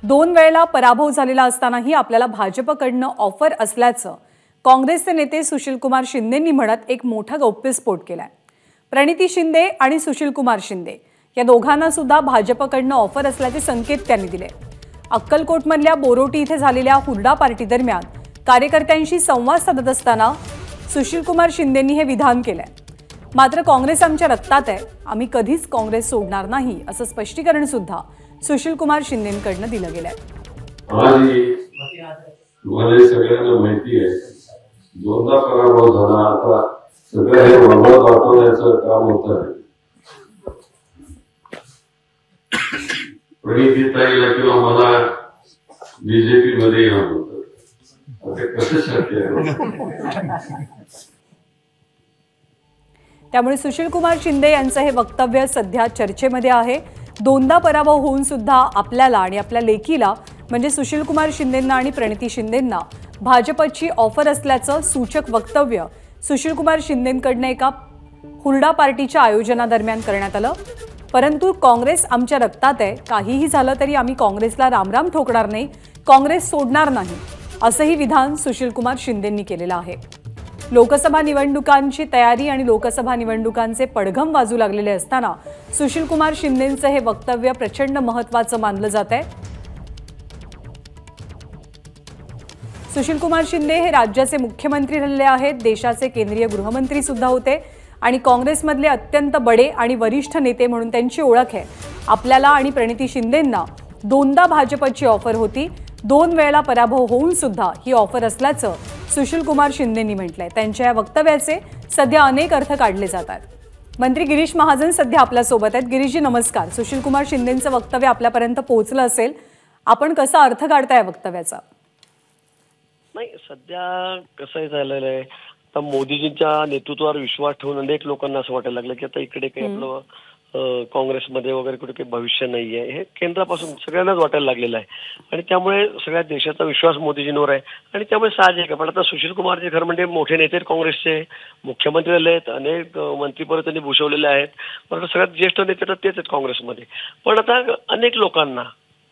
दोन वेळेला पराभव झालेला असतानाही आपल्याला भाजपकडनं ऑफर असल्याचं काँग्रेसचे नेते सुशीलकुमार शिंदेंनी म्हणत एक मोठा गौप्यस्फोट केलाय। प्रणिती शिंदे आणि सुशीलकुमार शिंदे या दोघांना सुद्धा भाजपकडनं ऑफर असल्याचे संकेत त्यांनी दिले। अक्कलकोटमधल्या बोरोटी इथे झालेल्या हुरडा पार्टी दरम्यान कार्यकर्त्यांशी संवाद साधत असताना सुशीलकुमार शिंदेंनी हे विधान केलंय। मात्र काँग्रेस आमच्या रक्तात आहे, आम्ही कधीच काँग्रेस सोडणार नाही असं स्पष्टीकरण सुद्धा सुशीलकुमार शिंदेंकडनं दिलं गेलंय। मला सगळ्यांना माहिती आहे, दोनदा पराभव झाला, आता सगळं हे वंगळ पाठवण्याचं काम होत आहे। प्रणितीताईला किंवा मला बीजेपी मध्ये येणार होतं, आता कसं शक्य आहे? त्यामुळे सुशीलकुमार शिंदे यांचं हे वक्तव्य सध्या चर्चेमध्ये आहे। दोनदा पराभव होऊन सुद्धा आपल्याला आणि आपल्या लेकीला म्हणजे सुशीलकुमार शिंदेंना आणि प्रणिती शिंदेंना भाजपची ऑफर असल्याचं सूचक वक्तव्य सुशीलकुमार शिंदेंकडनं एका हुरडा पार्टीच्या आयोजनादरम्यान करण्यात आलं। परंतु काँग्रेस आमच्या रक्तात आहे, काहीही झालं तरी आम्ही काँग्रेसला रामराम ठोकणार नाही, काँग्रेस सोडणार नाही असंही विधान सुशीलकुमार शिंदेंनी केलेलं आहे। लोकसभा निवडणुकांची तयारी आणि लोकसभा निवडणुकांचे पडघम वाजू लागलेले असताना सुशीलकुमार शिंदेंचं हे वक्तव्य प्रचंड महत्त्वाचं मानलं जात आहे। सुशीलकुमार शिंदे हे राज्याचे मुख्यमंत्री राहिले आहेत, देशाचे केंद्रीय गृहमंत्री सुद्धा होते आणि काँग्रेसमधले अत्यंत बडे आणि वरिष्ठ नेते म्हणून त्यांची ओळख आहे। आपल्याला आणि प्रणिती शिंदेंना दोनदा भाजपची ऑफर होती, दोन वेळेला पराभव होऊन सुद्धा ही ऑफर असल्याचं सुशीलकुमार शिंदेंनी म्हटलंय। त्यांच्या या वक्तव्याचे सध्या अनेक अर्थ काढले जातात। मंत्री गिरीश महाजन सध्या आपल्या सोबत आहेत। गिरीशजी नमस्कार। सुशीलकुमार शिंदेंचं वक्तव्य आपल्यापर्यंत पोहोचलं असेल, आपण कसा अर्थ काढताय वक्तव्याचा? नाही, सध्या कसं झालेलं आहे, आता मोदीजींच्या नेतृत्वावर विश्वास ठेवून अनेक लोकांना असं वाटायला लागलं की आता इकडे काही आपलं काँग्रेसमध्ये वगैरे कुठे काही भविष्य नाहीये, हे केंद्रापासून सगळ्यांनाच वाटायला लागलेलं आहे आणि त्यामुळे सगळ्या देशाचा विश्वास मोदीजींवर आहे आणि त्यामुळे साहजिक आहे। पण आता सुशीलकुमारजी खरं म्हणजे मोठे नेते काँग्रेसचे, मुख्यमंत्री झाले आहेत, अनेक मंत्रीपद त्यांनी भूषवलेले आहेत, पण सगळ्यात ज्येष्ठ नेते तर तेच आहेत काँग्रेसमध्ये। पण आता अनेक लोकांना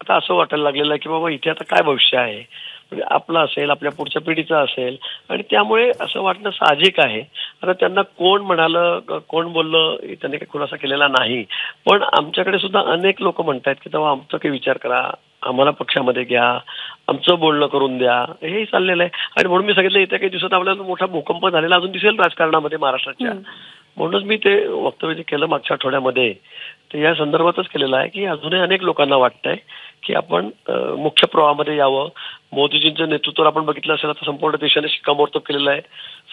आता असं वाटायला लागलेलं आहे की बाबा इथे आता काय भविष्य आहे, म्हणजे आपलं असेल, आपल्या पुढच्या पिढीचं असेल आणि त्यामुळे असं वाटणं साहजिक आहे। आता त्यांना कोण म्हणालं, कोण बोललं, त्यांनी काही खुलासा केलेला नाही, पण आमच्याकडे सुद्धा अनेक लोक म्हणतात की तेव्हा आमचा काही विचार करा, आम्हाला पक्षामध्ये घ्या, आमचं बोलणं करून द्या, हेही चाललेलं आहे। आणि म्हणून मी सांगितलं येत्या काही दिवसात आपल्याला मोठा भूकंप झालेला अजून दिसेल राजकारणामध्ये महाराष्ट्राच्या, म्हणूनच मी ते वक्तव्य जे केलं मागच्या आठवड्यामध्ये ते या संदर्भातच केलेलं आहे की अजूनही अनेक लोकांना वाटतंय की आपण मुख्य प्रवाहामध्ये यावं। मोदीजींचं नेतृत्व आपण बघितलं असेल, आता संपूर्ण देशाने शिक्कामोर्तब केलेलं आहे,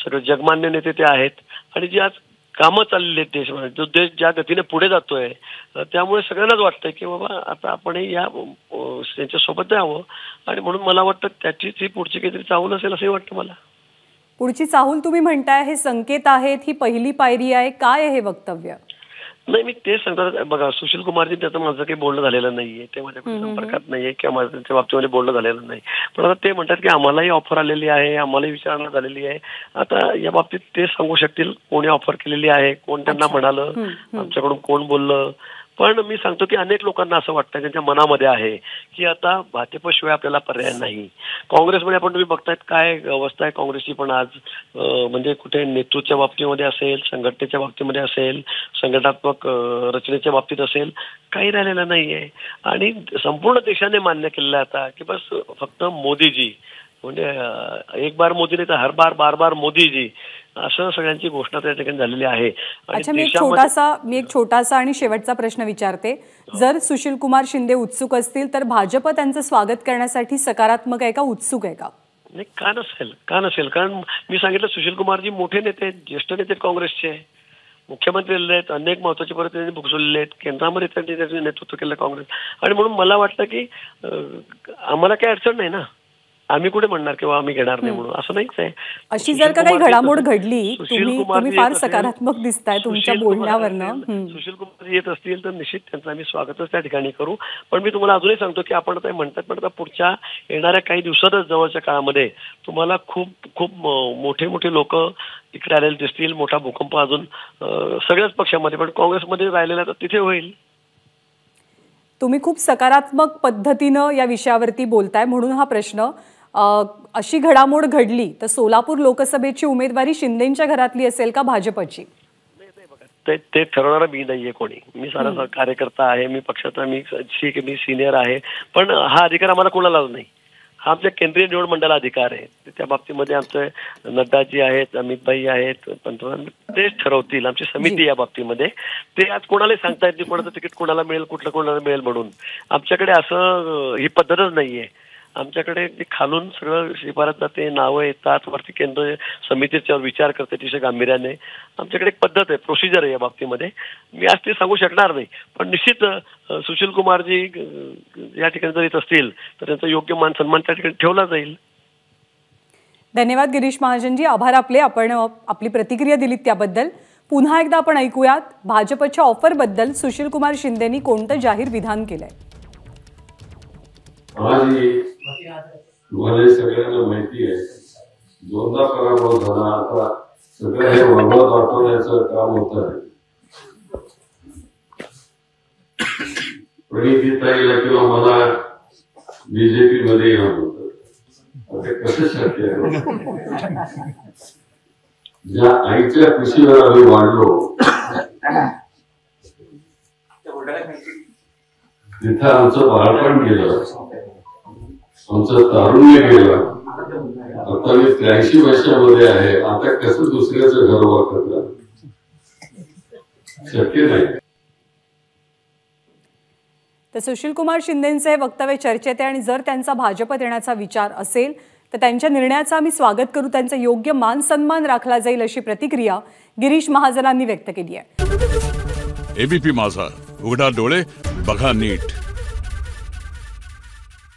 सगळे जगमान्य नेते ते आहेत आणि जी आज कामं चाललेली आहेत देशमध्ये, जो देश ज्या गतीने पुढे जातोय, त्यामुळे सगळ्यांनाच वाटतंय की बाबा आता आपण या त्यांच्यासोबत यावं आणि म्हणून मला वाटतं त्याचीच ही पुढची काहीतरी चाहूल असेल असंही वाटतं मला। पुढची चाहूल तुम्ही म्हणताय, हे संकेत आहेत, ही पहिली पायरी आहे, काय आहे हे वक्तव्य? नाही, मी तेच सांगतो बघा, सुशीलकुमारजी त्याचं माझं काही बोलणं झालेलं नाहीये, ते माझ्या संपर्कात नाहीये किंवा माझं त्यांच्या बाबतीमध्ये बोलणं झालेलं नाही, पण आता ते म्हणतात की आम्हालाही ऑफर आलेली आहे, आम्हालाही विचारणा झालेली आहे। आता या बाबतीत ते सांगू शकतील कोणी ऑफर केलेली आहे, कोण त्यांना म्हणालं, आमच्याकडून कोण बोललं, पण मी सांगतो की अनेक लोकांना असं वाटतं त्यांच्या मनामध्ये आहे की आता भाजपशिवाय आपल्याला पर्याय नाही। काँग्रेसमध्ये आपण तुम्ही बघतायत काय अवस्था आहे काँग्रेसची, पण आज म्हणजे कुठे नेतृत्वाच्या बाबतीमध्ये असेल, संघटनेच्या बाबतीमध्ये असेल, संघटनात्मक रचनेच्या बाबतीत असेल, काही राहिलेलं नाहीये आणि संपूर्ण देशाने मान्य केलेलं आहे आता की बस फक्त मोदीजी, म्हणजे एक बार मोदी नाही तर हर बार बार बार मोदीजी, असं सगळ्यांची घोषणा त्या ठिकाणी झालेली आहे। अच्छा, मी एक छोटासा आणि शेवटचा प्रश्न विचारते। जर सुशीलकुमार शिंदे उत्सुक असतील तर भाजप त्यांचं स्वागत करण्यासाठी सकारात्मक आहे का, उत्सुक आहे का? नाही, का नसेल, कारण मी सांगितलं सुशीलकुमारजी मोठे नेते आहेत, ज्येष्ठ नेते काँग्रेसचे, मुख्यमंत्री आहेत, अनेक महत्वाचे पद त्यांनी भूषवलेले आहेत, केंद्रामध्ये त्यांनी त्याचं नेतृत्व केलं काँग्रेस, आणि म्हणून मला वाटतं की आम्हाला काही अडचण नाही ना, आम्ही कुठे म्हणणार किंवा आम्ही घेणार नाही म्हणून, असं नाहीच आहे। अशी जर का काही घडामोड घडली, तुम्ही फार सकारात्मक दिसताय तुमच्या बोलण्यावरनं, सुशीलकुमार येत असतील तर निश्चित त्यांचं आम्ही स्वागतच त्या ठिकाणी करू। पण मी तुम्हाला अजूनही सांगतो की आपण आता म्हणतात, पण आता पुढच्या येणाऱ्या काही दिवसातच जवळच्या काळामध्ये तुम्हाला खूप खूप मोठे मोठे लोक इकडे आलेले दिसतील, मोठा भूकंप अजून सगळ्याच पक्षामध्ये, पण काँग्रेसमध्ये राहिलेला तर तिथे होईल। तुम्ही खूप सकारात्मक पद्धतीनं या विषयावरती बोलताय म्हणून हा प्रश्न. अशी घडामोड घडली तर सोलापूर लोकसभेची उमेदवारी शिंदेंच्या घरातली असेल का भाजपची? ते ठरवणारा मी नाहीये कोणी. मी सारा कार्यकर्ता आहे, मी पक्षाचा, मी सिनियर आहे, पण हा अधिकार आम्हाला कोणालाच नाही. हा आमच्या केंद्रीय निवड मंडळाला अधिकार आहे. त्या बाबतीमध्ये आमचे नड्डाजी आहेत, अमितभाई आहेत, पंतप्रधान तेच ठरवतील. आमची समिती या बाबतीमध्ये ते आज कोणालाही सांगता येत नाही कोणाचं तिकीट कोणाला मिळेल, कुठलं कोणाला मिळेल म्हणून. आमच्याकडे असं ही पद्धतच नाहीये. आमच्याकडे खालून सगळं शिफारस जाते, नावं येतात, वरती केंद्र समिती त्याच्यावर विचार करते तिच्या गांभीर्याने. आमच्याकडे एक पद्धत आहे, प्रोसिजर आहे या बाबतीमध्ये. मी आज ते सांगू शकणार नाही, पण निश्चित सुशील कुमारजी या ठिकाणी जर येत असतील तर त्यांचा योग्य मान सन्मान त्या ठिकाणी ठेवला जाईल. धन्यवाद गिरीश महाजनजी, आभार आपले. आपण आपली प्रतिक्रिया दिलीत त्याबद्दल. पुन्हा एकदा आपण ऐकूयात भाजपच्या ऑफरबद्दल सुशील कुमार शिंदेंनी कोणतं जाहीर विधान केलंय. तुम्हाला सगळ्यांना माहिती आहे, दोनदा पराभव झाला. आता सगळं हे वरवत वाटवण्याचं काम होत आहे. प्रणितीताईला किंवा मला बीजेपी मध्ये येणं होतं. आता कसं शक्य आहे? ज्या आईच्या कुशीवर आम्ही वाढलो तिथं आमचं बाळपण गेलं, आमचं तारुण्य गेलं. आता मी 83 वर्षामध्ये आहे. आता कसं दुसऱ्याचं घर वापरलं? शक्य नाही. तर सुशील कुमार शिंदेंचे हे वक्तव्य चर्चेत आहे आणि जर त्यांचा भाजपत येण्याचा विचार असेल तर त्यांच्या निर्णयाचं आम्ही स्वागत करू. त्यांचा योग्य मान सन्मान राखला जाईल अशी प्रतिक्रिया गिरीश महाजनांनी व्यक्त केली आहे. एबीपी माझा, उघडा डोळे बघा नीट.